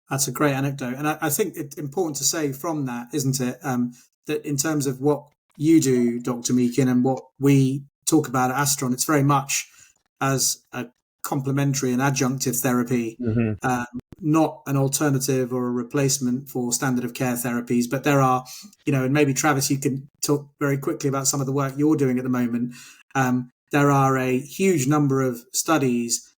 That's a great anecdote. And I think it's important to say from that, isn't it, that in terms of what you do, Dr. Meakin, and what we talk about at Astron, it's very much as a complementary and adjunctive therapy, not an alternative or a replacement for standard of care therapies. But there are, and maybe Travis, you can talk very quickly about some of the work you're doing at the moment. There are a huge number of studies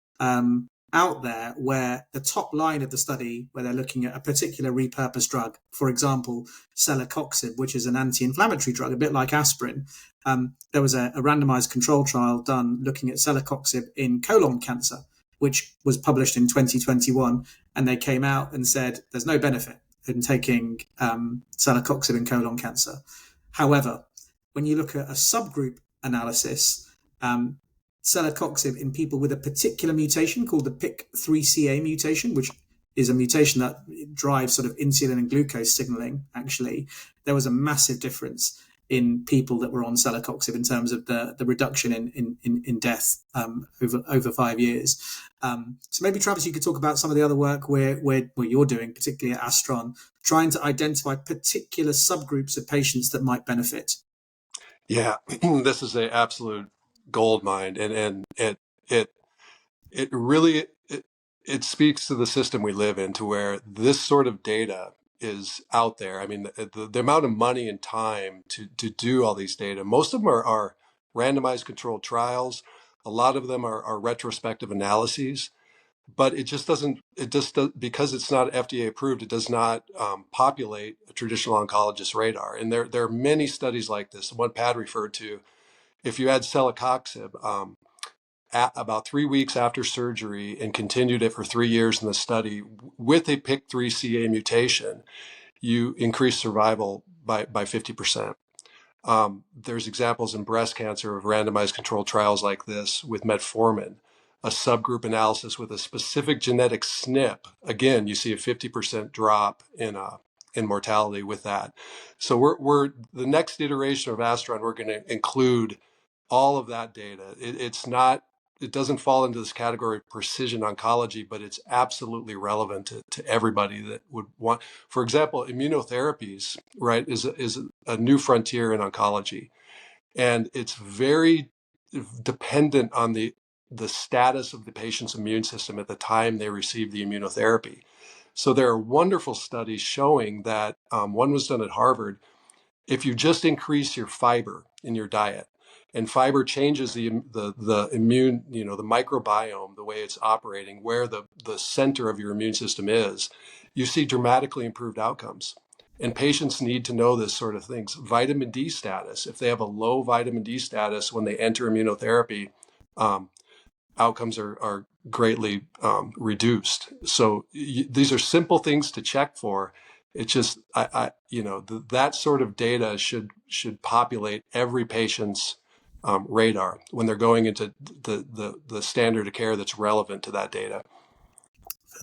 out there where the top line of the study, where they're looking at a particular repurposed drug, for example, Celecoxib, which is an anti-inflammatory drug, a bit like aspirin. There was a randomized control trial done looking at Celecoxib in colon cancer, which was published in 2021. And they came out and said there's no benefit in taking Celecoxib in colon cancer. However, when you look at a subgroup analysis, Celecoxib in people with a particular mutation called the PIK3CA mutation, which is a mutation that drives sort of insulin and glucose signaling, actually, there was a massive difference in people that were on Celecoxib in terms of the reduction in death over 5 years. So maybe, Travis, you could talk about some of the other work where you're doing, particularly at Astron, trying to identify particular subgroups of patients that might benefit. Yeah, this is an absolute gold mine, and it really it speaks to the system we live in, to where this sort of data is out there. I mean, the amount of money and time to do all these data, most of them are randomized controlled trials. A lot of them are retrospective analyses, but it just doesn't, because it's not FDA approved, it does not populate a traditional oncologist radar. And there are many studies like this. The one Pad referred to, if you had Celecoxib about 3 weeks after surgery and continued it for 3 years in the study with a PIK3CA mutation, you increase survival by 50%. There's examples in breast cancer of randomized controlled trials like this with metformin, a subgroup analysis with a specific genetic SNP. Again, you see a 50% drop in mortality with that. So we're the next iteration of Astron, we're going to include all of that data. It doesn't fall into this category of precision oncology, but it's absolutely relevant to everybody that would want. For example, immunotherapies, right, is a new frontier in oncology, and it's very dependent on the status of the patient's immune system at the time they receive the immunotherapy. So there are wonderful studies showing that one was done at Harvard. If you just increase your fiber in your diet, and fiber changes the immune, the microbiome, the way it's operating, where the center of your immune system is, you see dramatically improved outcomes. And patients need to know this sort of things. Vitamin D status, if they have a low vitamin D status when they enter immunotherapy, outcomes are greatly reduced. So these are simple things to check for. It's just, that sort of data should populate every patient's radar when they're going into the standard of care that's relevant to that data.